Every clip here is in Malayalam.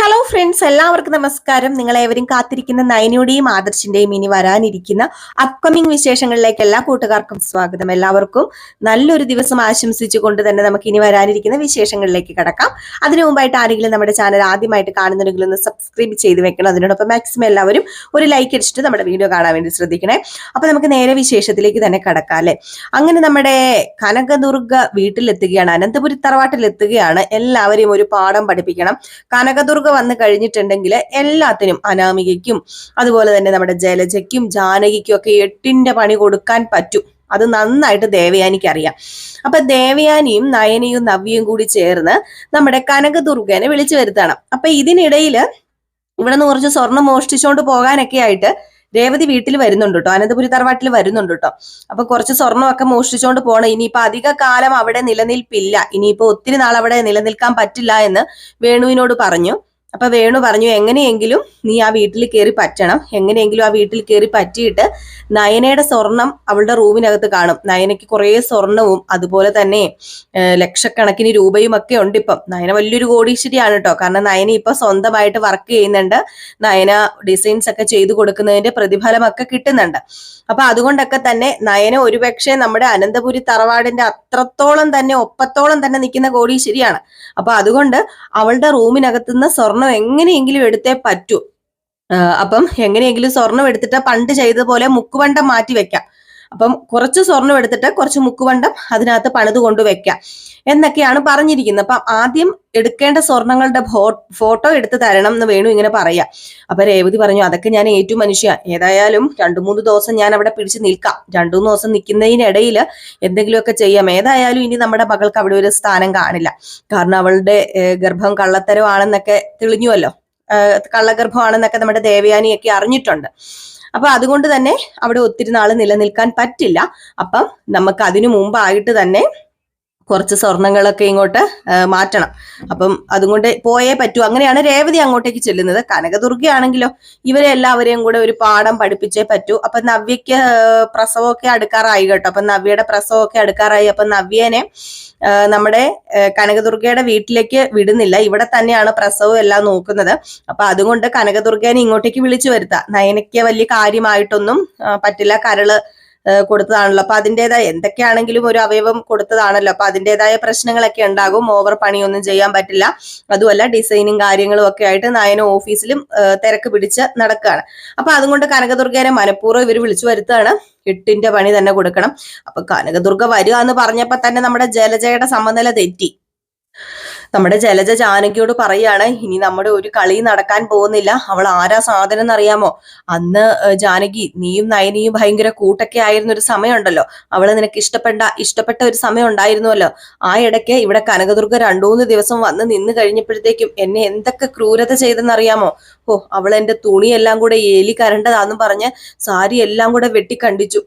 ഹലോ ഫ്രണ്ട്സ്, എല്ലാവർക്കും നമസ്കാരം. നിങ്ങളേവരും കാത്തിരിക്കുന്ന നയനയുടെയും ആദർശിന്റെയും ഇനി വരാനിരിക്കുന്ന അപ്കമിംഗ് വിശേഷങ്ങളിലേക്ക് എല്ലാ കൂട്ടുകാർക്കും സ്വാഗതം. എല്ലാവർക്കും നല്ലൊരു ദിവസം ആശംസിച്ചുകൊണ്ട് തന്നെ നമുക്ക് ഇനി വരാനിരിക്കുന്ന വിശേഷങ്ങളിലേക്ക് കടക്കാം. അതിനു മുമ്പായിട്ട് ആരെങ്കിലും നമ്മുടെ ചാനൽ ആദ്യമായിട്ട് കാണുന്നുണ്ടെങ്കിൽ ഒന്ന് സബ്സ്ക്രൈബ് ചെയ്ത് വെക്കണം. അതിനോടൊപ്പം മാക്സിമം എല്ലാവരും ഒരു ലൈക്ക് അടിച്ചിട്ട് നമ്മുടെ വീഡിയോ കാണാൻ വേണ്ടി ശ്രദ്ധിക്കണേ. അപ്പൊ നമുക്ക് നേരെ വിശേഷത്തിലേക്ക് തന്നെ കടക്കാം അല്ലെ. അങ്ങനെ നമ്മുടെ കനകദുർഗ വീട്ടിലെത്തുകയാണ്, അനന്തപുരി തറവാട്ടിലെത്തുകയാണ്. എല്ലാവരെയും ഒരു പാഠം പഠിപ്പിക്കണം. കനകദുർഗ വന്നു കഴിഞ്ഞിട്ടുണ്ടെങ്കിൽ എല്ലാത്തിനും അനാമികയ്ക്കും അതുപോലെ തന്നെ നമ്മുടെ ജലജയ്ക്കും ജാനകിക്കും ഒക്കെ 8ന്റെ പണി കൊടുക്കാൻ പറ്റും. അത് നന്നായിട്ട് ദേവയാനിക്ക് അറിയാം. അപ്പൊ ദേവയാനിയും നയനയും നവ്യയും കൂടി ചേർന്ന് നമ്മുടെ കനകദുർഗനെ വിളിച്ചു വരുത്തണം. അപ്പൊ ഇതിനിടയിൽ ഇവിടെ നിന്ന് കുറച്ച് സ്വർണം മോഷ്ടിച്ചുകൊണ്ട് പോകാനൊക്കെ ആയിട്ട് രേവതി വീട്ടിൽ വരുന്നുണ്ട് കേട്ടോ, അനന്തപുരി തറവാട്ടിൽ വരുന്നുണ്ട് കേട്ടോ. അപ്പൊ കുറച്ച് സ്വർണ്ണമൊക്കെ മോഷ്ടിച്ചുകൊണ്ട് പോകണം. ഇനിയിപ്പോ അധിക കാലം അവിടെ നിലനിൽപ്പില്ല, ഇനിയിപ്പോ ഒത്തിരി നാൾ അവിടെ നിലനിൽക്കാൻ പറ്റില്ല എന്ന് വേണുവിനോട് പറഞ്ഞു. അപ്പൊ വേണു പറഞ്ഞു, എങ്ങനെയെങ്കിലും നീ ആ വീട്ടിൽ കയറി പറ്റണം, എങ്ങനെയെങ്കിലും ആ വീട്ടിൽ കയറി പറ്റിയിട്ട് നയനയുടെ സ്വർണം അവളുടെ റൂമിനകത്ത് കാണും. നയനയ്ക്ക് കുറെ സ്വർണവും അതുപോലെ തന്നെ ലക്ഷക്കണക്കിന് രൂപയും ഒക്കെ ഉണ്ട്. ഇപ്പം നയന വലിയൊരു കോടീശ്വരിയാണ് കേട്ടോ. കാരണം നയന ഇപ്പൊ സ്വന്തമായിട്ട് വർക്ക് ചെയ്യുന്നുണ്ട്, നയന ഡിസൈൻസ് ഒക്കെ ചെയ്തു കൊടുക്കുന്നതിന്റെ പ്രതിഫലമൊക്കെ കിട്ടുന്നുണ്ട്. അപ്പൊ അതുകൊണ്ടൊക്കെ തന്നെ നയന ഒരുപക്ഷെ നമ്മുടെ അനന്തപുരി തറവാടിന്റെ അത്രത്തോളം തന്നെ ഒപ്പത്തോളം തന്നെ നിൽക്കുന്ന കോടീശ്വരിയാണ്. അപ്പൊ അതുകൊണ്ട് അവളുടെ റൂമിനകത്തുനിന്ന് സ്വർണം എങ്ങനെയെങ്കിലും എടുത്തേ പറ്റൂ. അപ്പം എങ്ങനെയെങ്കിലും സ്വർണം എടുത്തിട്ട് പണ്ട് ചെയ്തതുപോലെ മുക്കുവണ്ടം മാറ്റി വെക്കാം. അപ്പം കുറച്ച് സ്വർണം എടുത്തിട്ട് കുറച്ച് മുക്കുവണ്ടം അതിനകത്ത് പണിത് കൊണ്ടുവെക്കാം എന്നൊക്കെയാണ് പറഞ്ഞിരിക്കുന്നത്. അപ്പം ആദ്യം എടുക്കേണ്ട സ്വർണങ്ങളുടെ ഫോട്ടോ എടുത്ത് തരണം എന്ന് വേണു ഇങ്ങനെ പറയാം. അപ്പൊ രേവതി പറഞ്ഞു, അതൊക്കെ ഞാൻ ഏറ്റവും മനുഷ്യ, ഏതായാലും 2-3 ദിവസം ഞാൻ അവിടെ പിടിച്ച് നിൽക്കാം. 2-3 ദിവസം നിൽക്കുന്നതിനിടയിൽ എന്തെങ്കിലുമൊക്കെ ചെയ്യാം. ഏതായാലും ഇനി നമ്മുടെ മകൾക്ക് അവിടെ ഒരു സ്ഥാനം കാണില്ല. കാരണം അവളുടെ ഗർഭം കള്ളത്തരമാണെന്നൊക്കെ തെളിഞ്ഞുവല്ലോ, കള്ളഗർഭമാണെന്നൊക്കെ നമ്മുടെ ദേവയാനിയൊക്കെ അറിഞ്ഞിട്ടുണ്ട്. അപ്പൊ അതുകൊണ്ട് തന്നെ അവിടെ ഒത്തിരി നാള് നിലനിൽക്കാൻ പറ്റില്ല. അപ്പം നമുക്ക് അതിനു മുമ്പായിട്ട് തന്നെ കുറച്ച് സ്വർണങ്ങളൊക്കെ ഇങ്ങോട്ട് മാറ്റണം. അപ്പം അതുകൊണ്ട് പോയേ പറ്റൂ. അങ്ങനെയാണ് രേവതി അങ്ങോട്ടേക്ക് ചെല്ലുന്നത്. കനകദുർഗയാണെങ്കിലോ ഇവരെ എല്ലാവരെയും കൂടെ ഒരു പാഠം പഠിപ്പിച്ചേ പറ്റൂ. അപ്പൊ നവ്യക്ക് പ്രസവമൊക്കെ അടുക്കാറായി കേട്ടോ. അപ്പൊ നവ്യയുടെ പ്രസവമൊക്കെ അടുക്കാറായി. അപ്പൊ നവ്യനെ നമ്മുടെ കനകദുർഗയുടെ വീട്ടിലേക്ക് വിടുന്നില്ല, ഇവിടെ തന്നെയാണ് പ്രസവം എല്ലാം നോക്കുന്നത്. അപ്പൊ അതുകൊണ്ട് കനകദുർഗേനെ ഇങ്ങോട്ടേക്ക് വിളിച്ചു വരുത്താം. നയനയ്ക്ക് വലിയ കാര്യമായിട്ടൊന്നും പറ്റില്ല, കരള് കൊടുത്തതാണല്ലോ. അപ്പൊ അതിൻ്റെതായ എന്തൊക്കെയാണെങ്കിലും ഒരു അവയവം കൊടുത്തതാണല്ലോ, അപ്പൊ അതിൻ്റെതായ പ്രശ്നങ്ങളൊക്കെ ഉണ്ടാകും. ഓവർ പണിയൊന്നും ചെയ്യാൻ പറ്റില്ല. അതുമല്ല ഡിസൈനും കാര്യങ്ങളും ഒക്കെ ആയിട്ട് നയന ഓഫീസിലും തിരക്ക് പിടിച്ച് നടക്കുകയാണ്. അപ്പൊ അതുകൊണ്ട് കനകദുർഗേനെ മനഃപൂർവ്വം ഇവർ വിളിച്ചു വരുത്താണ്. 8ന്റെ പണി തന്നെ കൊടുക്കണം. അപ്പൊ കനകദുർഗ വരിക എന്ന് പറഞ്ഞപ്പോ തന്നെ നമ്മുടെ ജലജയുടെ സമനില തെറ്റി. നമ്മുടെ ജലജ ജാനകിയോട് പറയാണ്, ഇനി നമ്മുടെ ഒരു കളി നടക്കാൻ പോകുന്നില്ല. അവൾ ആരാ സാധനം എന്നറിയാമോ? അന്ന് ജാനകി നീയും നയനിയും ഭയങ്കര കൂട്ടൊക്കെ ആയിരുന്ന ഒരു സമയമുണ്ടല്ലോ, അവള് നിനക്ക് ഇഷ്ടപ്പെട്ട ഒരു സമയം ഉണ്ടായിരുന്നുവല്ലോ. ആ ഇടയ്ക്ക് ഇവിടെ കനകദുർഗ 2-3 ദിവസം വന്ന് നിന്ന് കഴിഞ്ഞപ്പോഴത്തേക്കും എന്നെ എന്തൊക്കെ ക്രൂരത ചെയ്തെന്നറിയാമോ? അവൾ എന്റെ തുണിയെല്ലാം കൂടെ എലി കരണ്ടതാന്നും പറഞ്ഞ് സാരി എല്ലാം കൂടെ വെട്ടിക്കണ്ടിച്ചു.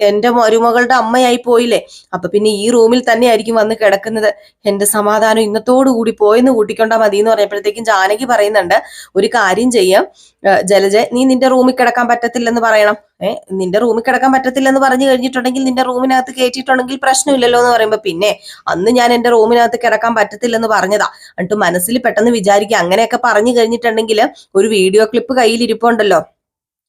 എന്റെ മരുമകളുടെ അമ്മയായി പോയില്ലേ. അപ്പൊ പിന്നെ ഈ റൂമിൽ തന്നെ ആയിരിക്കും വന്ന് കിടക്കുന്നത്. എന്റെ സമാധാനം ഇന്നത്തോടുകൂടി പോയെന്ന് കൂട്ടിക്കൊണ്ടാ മതി എന്ന് പറഞ്ഞപ്പോഴത്തേക്കും ജാനകി പറയുന്നുണ്ട്, ഒരു കാര്യം ചെയ്യാം ജലജ, നീ നിന്റെ റൂമിൽ കിടക്കാൻ പറ്റത്തില്ലെന്ന് പറയണം. നിന്റെ റൂമിൽ കിടക്കാൻ പറ്റത്തില്ലെന്ന് പറഞ്ഞു കഴിഞ്ഞിട്ടുണ്ടെങ്കിൽ നിന്റെ റൂമിനകത്ത് കയറ്റിയിട്ടുണ്ടെങ്കിൽ പ്രശ്നമില്ലല്ലോ എന്ന് പറയുമ്പോ, പിന്നെ അന്ന് ഞാൻ എന്റെ റൂമിനകത്ത് കിടക്കാൻ പറ്റത്തില്ലെന്ന് പറഞ്ഞതാ. എന്നിട്ട് മനസ്സിൽ പെട്ടെന്ന് വിചാരിക്കുക, അങ്ങനെയൊക്കെ പറഞ്ഞു കഴിഞ്ഞിട്ടുണ്ടെങ്കിൽ ഒരു വീഡിയോ ക്ലിപ്പ് കയ്യിൽ ഇരിപ്പുണ്ടല്ലോ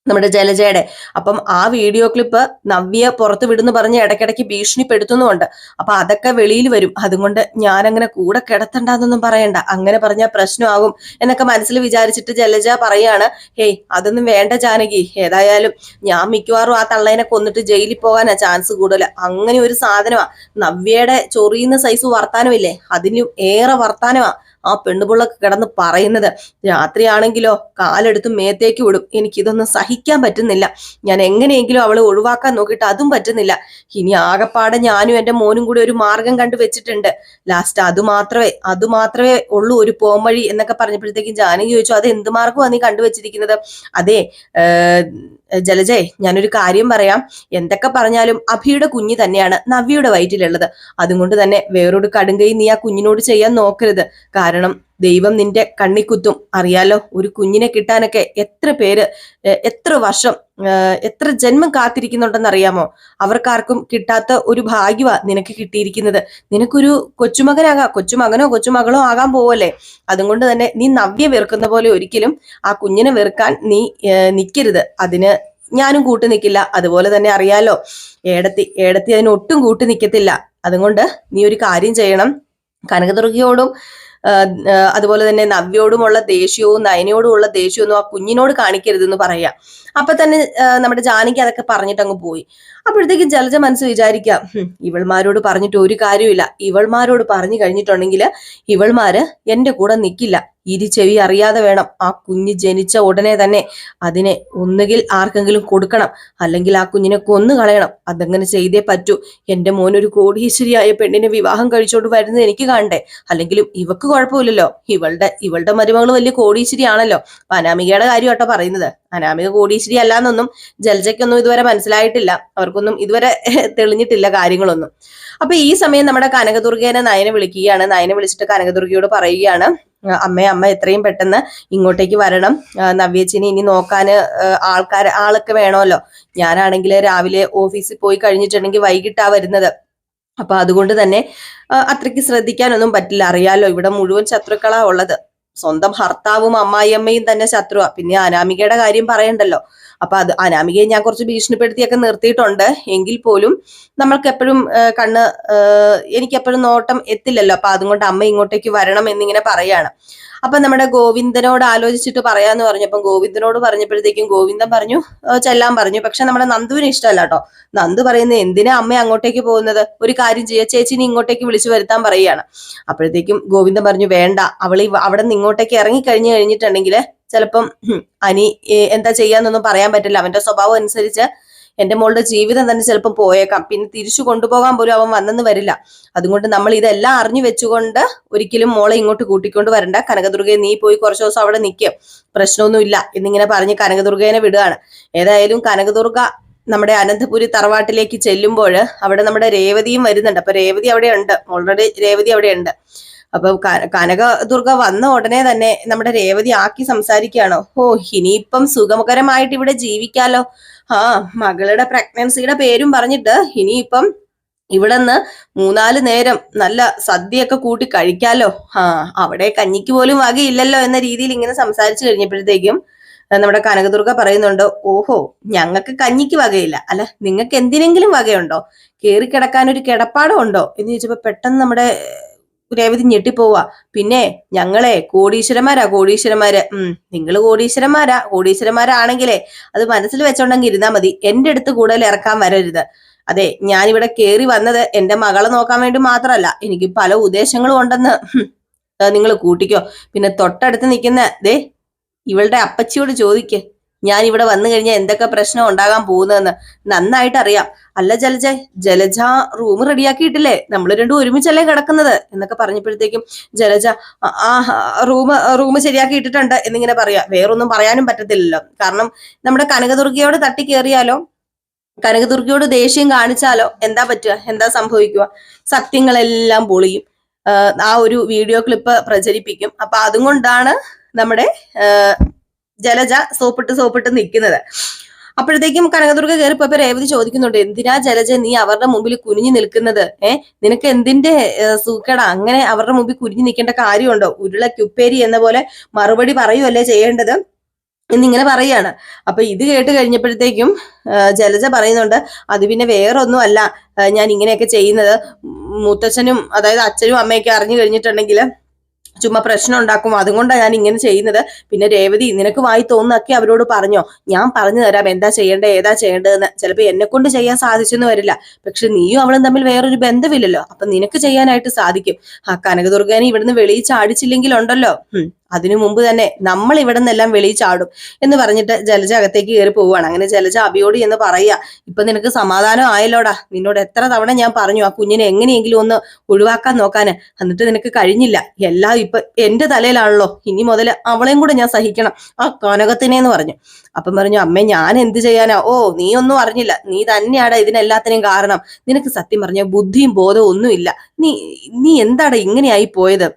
നമ്മുടെ ജലജയുടെ. അപ്പം ആ വീഡിയോ ക്ലിപ്പ് നവ്യ പുറത്ത് വിടുന്നു പറഞ്ഞ് ഇടയ്ക്കിടയ്ക്ക് ഭീഷണിപ്പെടുത്തുന്നുമുണ്ട്. അപ്പൊ അതൊക്കെ വെളിയിൽ വരും. അതുകൊണ്ട് ഞാനങ്ങനെ കൂടെ കിടത്തണ്ടെന്നൊന്നും പറയണ്ട, അങ്ങനെ പറഞ്ഞാൽ പ്രശ്നമാകും എന്നൊക്കെ മനസ്സിൽ വിചാരിച്ചിട്ട് ജലജ പറയാണ്, ഹേയ് അതൊന്നും വേണ്ട ജാനകി, ഏതായാലും ഞാൻ മിക്കവാറും ആ തള്ളേനെ കൊന്നിട്ട് ജയിലിൽ പോകാനാ ചാൻസ് കൂടുതൽ. അങ്ങനെ ഒരു സാധനമാ നവ്യയുടെ ചൊറിയുന്ന സൈസ് വർത്താനമില്ലേ, അതിനും ഏറെ വർത്താനമാ ആ പെണ്ണുപിള്ളക്ക് കിടന്ന് പറയുന്നത്. രാത്രിയാണെങ്കിലോ കാലെടുത്ത് മേത്തേക്ക് വിടും. എനിക്കിതൊന്നും സഹിക്കാൻ പറ്റുന്നില്ല. ഞാൻ എങ്ങനെയെങ്കിലും അവളെ ഒഴിവാക്കാൻ നോക്കിയിട്ട് അതും പറ്റുന്നില്ല. ഇനി ആകെപ്പാടെ ഞാനും എന്റെ മോനും കൂടി ഒരു മാർഗം കണ്ടു വെച്ചിട്ടുണ്ട്. ലാസ്റ്റ് അത് മാത്രമേ ഉള്ളൂ ഒരു പോംവഴി എന്നൊക്കെ പറഞ്ഞപ്പോഴത്തേക്കും ജാനകി ചോദിച്ചു, അത് എന്ത് മാർഗമാണ് നീ കണ്ടുവച്ചിരിക്കുന്നത്? അതെ ജലജേ, ഞാനൊരു കാര്യം പറയാം. എന്തൊക്കെ പറഞ്ഞാലും അഭിയുടെ കുഞ്ഞ് തന്നെയാണ് നവ്യയുടെ വയറ്റിലുള്ളത്. അതുകൊണ്ട് തന്നെ വേറൊരു കടുങ്കൈ നീ ആ കുഞ്ഞിനോട് ചെയ്യാൻ നോക്കരുത്. കാരണം ദൈവം നിന്റെ കണ്ണിക്കുത്തും. അറിയാലോ, ഒരു കുഞ്ഞിനെ കിട്ടാനൊക്കെ എത്ര വർഷം, എത്ര ജന്മം കാത്തിരിക്കുന്നുണ്ടെന്ന് അറിയാമോ? അവർക്കാർക്കും കിട്ടാത്ത ഒരു ഭാഗ്യവാ നിനക്ക് കിട്ടിയിരിക്കുന്നത്. നിനക്കൊരു കൊച്ചുമകനോ കൊച്ചുമകളോ ആകാൻ പോവല്ലേ. അതുകൊണ്ട് തന്നെ നീ നവ്യെ വെറുക്കുന്ന പോലെ ഒരിക്കലും ആ കുഞ്ഞിനെ വെറുക്കാൻ നീ നിൽക്കരുത്. അതിന് ഞാനും കൂട്ടു നിൽക്കില്ല. അതുപോലെ തന്നെ അറിയാലോ, ഏടത്തി അതിന് ഒട്ടും കൂട്ടു നിൽക്കത്തില്ല. അതുകൊണ്ട് നീ ഒരു കാര്യം ചെയ്യണം. കനകദുർഗയോടും അതുപോലെ തന്നെ നവ്യോടുമുള്ള ദേഷ്യവും നയനയോടുമുള്ള ദേഷ്യവും ആ കുഞ്ഞിനോട് കാണിക്കരുതെന്ന് പറയാം. അപ്പൊ തന്നെ നമ്മുടെ ജാനകി അതൊക്കെ പറഞ്ഞിട്ട് അങ്ങ് പോയി. അപ്പോഴത്തേക്കും ജലജ മനസ്സ് വിചാരിക്കാം, ഇവൾമാരോട് പറഞ്ഞിട്ട് ഒരു കാര്യമില്ല. ഇവൾമാരോട് പറഞ്ഞു കഴിഞ്ഞിട്ടുണ്ടെങ്കിൽ ഇവൾമാര് എന്റെ കൂടെ നിൽക്കില്ല. ചെവി അറിയാതെ വേണം ആ കുഞ്ഞ് ജനിച്ച ഉടനെ തന്നെ അതിനെ ഒന്നുകിൽ ആർക്കെങ്കിലും കൊടുക്കണം, അല്ലെങ്കിൽ ആ കുഞ്ഞിനെ കൊന്നു കളയണം. അതങ്ങനെ ചെയ്തേ പറ്റൂ. എന്റെ മോനൊരു കോടീശ്വരിയായ പെണ്ണിനെ വിവാഹം കഴിച്ചോണ്ട് വരുന്നത് എനിക്ക് കാണണ്ടേ. അല്ലെങ്കിലും ഇവക്ക് കുഴപ്പമില്ലല്ലോ, ഇവളുടെ മരുമകൾ വലിയ കോടീശ്വരി ആണല്ലോ. അപ്പൊ അനാമികയുടെ കാര്യം കേട്ടോ പറയുന്നത്. അനാമിക കോടീശ്വരി അല്ലാന്നൊന്നും ജലജയ്ക്കൊന്നും ഇതുവരെ മനസ്സിലായിട്ടില്ല. അവർക്കൊന്നും ഇതുവരെ തെളിഞ്ഞിട്ടില്ല കാര്യങ്ങളൊന്നും. അപ്പൊ ഈ സമയം നമ്മുടെ കനകദുർഗേനെ നയനെ വിളിക്കുകയാണ്. നയനെ വിളിച്ചിട്ട് കനകദുർഗയോട് പറയുകയാണ്, അമ്മ എത്രയും പെട്ടെന്ന് ഇങ്ങോട്ടേക്ക് വരണം. നവ്യേച്ചിനെ ഇനി നോക്കാന് ആളൊക്കെ വേണമല്ലോ. ഞാനാണെങ്കിൽ രാവിലെ ഓഫീസിൽ പോയി കഴിഞ്ഞിട്ടുണ്ടെങ്കിൽ വൈകിട്ടാ വരുന്നത്. അപ്പൊ അതുകൊണ്ട് തന്നെ അത്രയ്ക്ക് ശ്രദ്ധിക്കാനൊന്നും പറ്റില്ല. അറിയാലോ, ഇവിടെ മുഴുവൻ ശത്രുക്കളാ ഉള്ളത്. സ്വന്തം ഭർത്താവും അമ്മായിയമ്മയും തന്നെ ശത്രുവാ. പിന്നെ അനാമികയുടെ കാര്യം പറയണ്ടല്ലോ. അപ്പൊ അനാമികയെ ഞാൻ കുറച്ച് ഭീഷണിപ്പെടുത്തിയൊക്കെ നിർത്തിയിട്ടുണ്ട്. എങ്കിൽ പോലും നമ്മൾക്ക് എപ്പോഴും എനിക്കെപ്പോഴും നോട്ടം എത്തില്ലല്ലോ. അപ്പൊ അതുകൊണ്ട് അമ്മ ഇങ്ങോട്ടേക്ക് വരണം എന്നിങ്ങനെ പറയാണ്. അപ്പൊ നമ്മുടെ ഗോവിന്ദനോട് ആലോചിച്ചിട്ട് പറയാന്ന് പറഞ്ഞപ്പം ഗോവിന്ദനോട് പറഞ്ഞപ്പോഴത്തേക്കും ഗോവിന്ദൻ പറഞ്ഞു ചെല്ലാൻ പറഞ്ഞു. പക്ഷെ നമ്മുടെ നന്ദുവിന് ഇഷ്ടമല്ല കേട്ടോ. നന്ദു പറയുന്നത്, എന്തിനാ അമ്മ അങ്ങോട്ടേക്ക് പോകുന്നത്? ഒരു കാര്യം ചെയ്യുക, ചേച്ചിനെ ഇങ്ങോട്ടേക്ക് വിളിച്ചു വരുത്താൻ പറയുകയാണ്. അപ്പോഴത്തേക്കും ഗോവിന്ദൻ പറഞ്ഞു, വേണ്ട, അവിടെ നിന്ന് ഇങ്ങോട്ടേക്ക് ഇറങ്ങി കഴിഞ്ഞിട്ടുണ്ടെങ്കിൽ ചിലപ്പം അനി എന്താ ചെയ്യാന്നൊന്നും പറയാൻ പറ്റില്ല. അവന്റെ സ്വഭാവം അനുസരിച്ച് എന്റെ മോളുടെ ജീവിതം തന്നെ ചിലപ്പോൾ പോയേക്കാം. പിന്നെ തിരിച്ചു കൊണ്ടുപോകാൻ പോലും അവൻ വന്നെന്ന് വരില്ല. അതുകൊണ്ട് നമ്മൾ ഇതെല്ലാം അറിഞ്ഞു വെച്ചുകൊണ്ട് ഒരിക്കലും മോളെ ഇങ്ങോട്ട് കൂട്ടിക്കൊണ്ട് വരണ്ട. കനകദുർഗയെ നീ പോയി കുറച്ചു ദിവസം അവിടെ നിൽക്കുക, പ്രശ്നമൊന്നുമില്ല എന്നിങ്ങനെ പറഞ്ഞ് കനകദുർഗേനെ വിടുകയാണ്. ഏതായാലും കനകദുർഗ നമ്മുടെ അനന്തപുരി തറവാട്ടിലേക്ക് ചെല്ലുമ്പോൾ അവിടെ നമ്മുടെ രേവതിയും വരുന്നുണ്ട്. അപ്പൊ രേവതി അവിടെ ഉണ്ട്, ഓൾറെഡി രേവതി അവിടെ ഉണ്ട്. അപ്പൊ കനകദുർഗ വന്ന ഉടനെ തന്നെ നമ്മുടെ രേവതി ആക്കി സംസാരിക്കുകയാണോ, ഇനിയിപ്പം സുഖകരമായിട്ട് ഇവിടെ ജീവിക്കാലോ. മകളുടെ പ്രഗ്നൻസിയുടെ പേരും പറഞ്ഞിട്ട് ഇനിയിപ്പം ഇവിടെ നിന്ന് 3-4 നേരം നല്ല സദ്യയൊക്കെ കൂട്ടി കഴിക്കാലോ. അവിടെ കഞ്ഞിക്ക് പോലും വകയില്ലല്ലോ എന്ന രീതിയിൽ ഇങ്ങനെ സംസാരിച്ചു കഴിഞ്ഞപ്പോഴത്തേക്കും നമ്മുടെ കനകദുർഗ പറയുന്നുണ്ട്, ഓഹോ, ഞങ്ങൾക്ക് കഞ്ഞിക്ക് വകയില്ല, അല്ല നിങ്ങൾക്ക് എന്തിനെങ്കിലും വകയുണ്ടോ? കേറി കിടക്കാൻ ഒരു കിടപ്പാടം ഉണ്ടോ എന്ന് ചോദിച്ചപ്പോ പെട്ടെന്ന് നമ്മുടെ രേവതി ഞെട്ടിപ്പോവാ. പിന്നെ ഞങ്ങളെ കോടീശ്വരന്മാര്. നിങ്ങൾ കോടീശ്വരന്മാരാണെങ്കിലേ അത് മനസ്സിൽ വെച്ചോണ്ടെങ്കിൽ ഇരുന്നാ മതി. എന്റെ അടുത്ത് കൂടുതൽ ഇറക്കാൻ വരരുത്. അതെ, ഞാനിവിടെ കേറി വന്നത് എന്റെ മകളെ നോക്കാൻ വേണ്ടി മാത്രമല്ല, എനിക്ക് പല ഉദ്ദേശങ്ങളും ഉണ്ടെന്ന് നിങ്ങൾ കൂട്ടിക്കോ. പിന്നെ തൊട്ടടുത്ത് നിൽക്കുന്ന ഇവളുടെ അപ്പച്ചിയോട് ചോദിക്ക്, ഞാൻ ഇവിടെ വന്നു കഴിഞ്ഞാൽ എന്തൊക്കെ പ്രശ്നം ഉണ്ടാകാൻ പോകുന്നതെന്ന് നന്നായിട്ട് അറിയാം. അല്ല ജലജ റൂം റെഡിയാക്കിയിട്ടില്ലേ? നമ്മൾ രണ്ടും ഒരുമിച്ചല്ലേ കിടക്കുന്നത് എന്നൊക്കെ പറഞ്ഞപ്പോഴത്തേക്കും ജലജ റൂം ശരിയാക്കി ഇട്ടിട്ടുണ്ട് എന്നിങ്ങനെ പറയാ. വേറൊന്നും പറയാനും പറ്റത്തില്ലല്ലോ. കാരണം നമ്മുടെ കനകദുർഗയോട് തട്ടി കയറിയാലോ, കനകദുർഗയോട് ദേഷ്യം കാണിച്ചാലോ എന്താ പറ്റുക? എന്താ സംഭവിക്കുക? സത്യങ്ങളെല്ലാം പൊളിയും. ആ ഒരു വീഡിയോ ക്ലിപ്പ് പ്രചരിപ്പിക്കും. അപ്പൊ അതുകൊണ്ടാണ് നമ്മുടെ ജലജ സോപ്പിട്ട് നിൽക്കുന്നത്. അപ്പോഴത്തേക്കും കനകദുർഗ കയറിപ്പോയപ്പോ രേവതി ചോദിക്കുന്നുണ്ട്, എന്തിനാ ജലജ നീ അവരുടെ മുമ്പിൽ കുനിഞ്ഞു നിൽക്കുന്നത്? നിനക്ക് എന്തിന്റെ സൂക്കേടാ? അങ്ങനെ അവരുടെ മുമ്പിൽ കുനിഞ്ഞു നിൽക്കേണ്ട കാര്യമുണ്ടോ? ഉരുളക്കുപ്പേരി എന്ന പോലെ മറുപടി പറയുമല്ലേ ചെയ്യേണ്ടത് എന്നിങ്ങനെ പറയാണ്. അപ്പൊ ഇത് കേട്ട് കഴിഞ്ഞപ്പോഴത്തേക്കും ജലജ പറയുന്നുണ്ട്, അത് പിന്നെ വേറൊന്നും അല്ല, ഞാൻ ഇങ്ങനെയൊക്കെ ചെയ്യുന്നത് മുത്തച്ഛനും അതായത് അച്ഛനും അമ്മയൊക്കെ അറിഞ്ഞു കഴിഞ്ഞിട്ടുണ്ടെങ്കിൽ ചുമ്മാ പ്രശ്നം ഉണ്ടാക്കും, അതുകൊണ്ടാണ് ഞാൻ ഇങ്ങനെ ചെയ്യുന്നത്. പിന്നെ രേവതി, നിനക്ക് വായി തോന്നുന്നൊക്കെ അവരോട് പറഞ്ഞോ? ഞാൻ പറഞ്ഞു തരാം എന്താ ചെയ്യേണ്ടത് ഏതാ ചെയ്യേണ്ടതെന്ന്. ചിലപ്പോൾ എന്നെ കൊണ്ട് ചെയ്യാൻ സാധിച്ചെന്ന് വരില്ല, പക്ഷെ നീയും അവളും തമ്മിൽ വേറൊരു ബന്ധമില്ലല്ലോ, അപ്പൊ നിനക്ക് ചെയ്യാനായിട്ട് സാധിക്കും. കനകദുർഗനെ ഇവിടുന്ന് വെളിയിൽ ചാടിച്ചില്ലെങ്കിലുണ്ടല്ലോ, അതിനു മുമ്പ് തന്നെ നമ്മൾ ഇവിടെ നിന്നെല്ലാം വെളിയിൽ ചാടും എന്ന് പറഞ്ഞിട്ട് ജലജ അകത്തേക്ക് കയറി പോവുകയാണ്. അങ്ങനെ ജലജ അഭിയോട് എന്ന് പറയുക, ഇപ്പൊ നിനക്ക് സമാധാനം ആയല്ലോടാ, നിന്നോട് എത്ര തവണ ഞാൻ പറഞ്ഞു ആ കുഞ്ഞിനെ എങ്ങനെയെങ്കിലും ഒന്ന് ഒഴിവാക്കാൻ നോക്കാന്, എന്നിട്ട് നിനക്ക് കഴിഞ്ഞില്ല. എല്ലാം ഇപ്പൊ എന്റെ തലയിലാണല്ലോ, ഇനി മുതൽ അവളെയും കൂടെ ഞാൻ സഹിക്കണം, ആ കനകത്തിനെന്ന് പറഞ്ഞു. അപ്പം പറഞ്ഞു, അമ്മേ ഞാൻ എന്ത് ചെയ്യാനാ? ഓ, നീ ഒന്നും അറിഞ്ഞില്ല, നീ തന്നെയാടാ ഇതിനെല്ലാത്തിനും കാരണം. നിനക്ക് സത്യം പറഞ്ഞ ബുദ്ധിയും ബോധവും ഒന്നുമില്ല. നീ നീ എന്താടാ ഇങ്ങനെയായി പോയത്?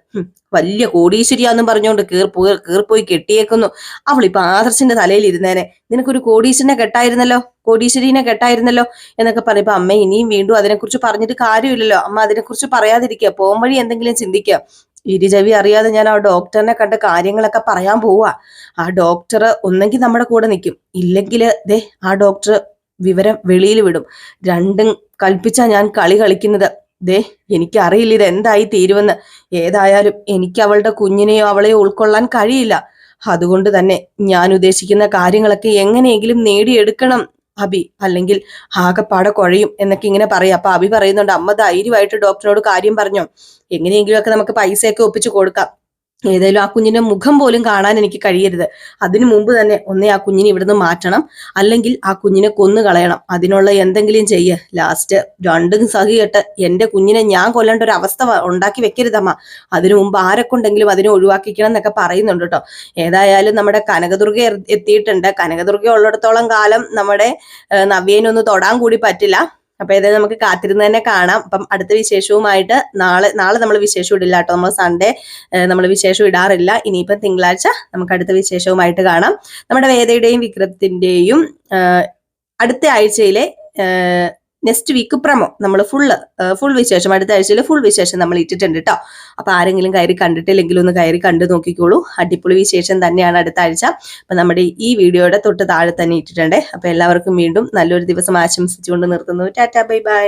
വലിയ കോടീശ്വരിയാന്നും പറഞ്ഞുകൊണ്ട് കീർപ്പോയി കെട്ടിയേക്കുന്നു. അവളിപ്പൊ ആദർശിന്റെ തലയിൽ ഇരുന്നേനെ. നിനക്കൊരു കോടീശ്വരീനെ കെട്ടായിരുന്നല്ലോ എന്നൊക്കെ പറയുമ്പോ അമ്മ ഇനിയും വീണ്ടും അതിനെക്കുറിച്ച് പറഞ്ഞിട്ട് കാര്യമില്ലല്ലോ. അമ്മ അതിനെക്കുറിച്ച് പറയാതിരിക്കുക, പോം വഴി എന്തെങ്കിലും ചിന്തിക്കുക. ഇരുചവി അറിയാതെ ഞാൻ ആ ഡോക്ടറിനെ കണ്ട കാര്യങ്ങളൊക്കെ പറയാൻ പോവാ. ആ ഡോക്ടർ ഒന്നെങ്കിൽ നമ്മുടെ കൂടെ നിൽക്കും, ഇല്ലെങ്കിൽ ദേ ആ ഡോക്ടർ വിവരം വെളിയിൽ വിടും. രണ്ടും കൽപ്പിച്ചാ ഞാൻ കളി കളിക്കുന്നത്. ദേ എനിക്കറിയില്ല ഇത് എന്തായി തീരുമെന്ന്. ഏതായാലും എനിക്ക് അവളുടെ കുഞ്ഞിനെയോ അവളെയോ ഉൾക്കൊള്ളാൻ കഴിയില്ല. അതുകൊണ്ട് തന്നെ ഞാൻ ഉദ്ദേശിക്കുന്ന കാര്യങ്ങളൊക്കെ എങ്ങനെയെങ്കിലും നേടിയെടുക്കണം അബി, അല്ലെങ്കിൽ ആകെപ്പാടെ കുഴയും എന്നൊക്കെ ഇങ്ങനെ പറയാം. അപ്പൊ അബി പറയുന്നുണ്ട്, അമ്മ ധൈര്യമായിട്ട് ഡോക്ടറോട് കാര്യം പറഞ്ഞോ, എങ്ങനെയെങ്കിലും ഒക്കെ നമുക്ക് പൈസയൊക്കെ ഒപ്പിച്ചു കൊടുക്കാം. ഏതായാലും ആ കുഞ്ഞിന്റെ മുഖം പോലും കാണാൻ എനിക്ക് കഴിയരുത്. അതിനു മുമ്പ് തന്നെ ഒന്നേ ആ കുഞ്ഞിനെ ഇവിടുന്ന് മാറ്റണം, അല്ലെങ്കിൽ ആ കുഞ്ഞിനെ കൊന്നു കളയണം. അതിനുള്ള എന്തെങ്കിലും ചെയ്യ്. ലാസ്റ്റ് രണ്ടും സഹികെട്ട് എന്റെ കുഞ്ഞിനെ ഞാൻ കൊല്ലേണ്ട ഒരു അവസ്ഥ ഉണ്ടാക്കി വെക്കരുതമ്മ. അതിനു മുമ്പ് ആരെക്കൊണ്ടെങ്കിലും അതിനെ ഒഴിവാക്കിക്കണം എന്നൊക്കെ പറയുന്നുണ്ട് കേട്ടോ. ഏതായാലും നമ്മുടെ കനകദുർഗ എത്തിയിട്ടുണ്ട്. കനകദുർഗ ഉള്ളിടത്തോളം കാലം നമ്മുടെ നവ്യേനൊന്ന് തൊടാൻ കൂടി പറ്റില്ല. അപ്പൊ ഏതായാലും നമുക്ക് കാത്തിരുന്ന് തന്നെ കാണാം. അപ്പം അടുത്ത വിശേഷവുമായിട്ട് നാളെ നമ്മൾ വിശേഷം ഇടില്ല കേട്ടോ. നമ്മൾ സൺഡേ നമ്മൾ വിശേഷം ഇടാറില്ല. ഇനിയിപ്പം തിങ്കളാഴ്ച നമുക്ക് അടുത്ത വിശേഷവുമായിട്ട് കാണാം. നമ്മുടെ വേദയുടെയും വിക്രത്തിന്റെയും അടുത്ത ആഴ്ചയിലെ നെക്സ്റ്റ് വീക്ക് പ്രമോ നമ്മൾ ഫുൾ വിശേഷം, അടുത്ത ആഴ്ചയിൽ ഫുൾ വിശേഷം നമ്മൾ ഇട്ടിട്ടുണ്ട് കേട്ടോ. അപ്പൊ ആരെങ്കിലും കയറി കണ്ടിട്ടില്ലെങ്കിലും ഒന്ന് കയറി കണ്ടു നോക്കിക്കോളൂ. അടിപൊളി വിശേഷം തന്നെയാണ് അടുത്ത ആഴ്ച. അപ്പൊ നമ്മുടെ ഈ വീഡിയോയുടെ തൊട്ട് താഴെ തന്നെ ഇട്ടിട്ടുണ്ട്. അപ്പൊ എല്ലാവർക്കും വീണ്ടും നല്ലൊരു ദിവസം ആശംസിച്ചുകൊണ്ട് നിർത്തുന്നു. Tata, bye bye.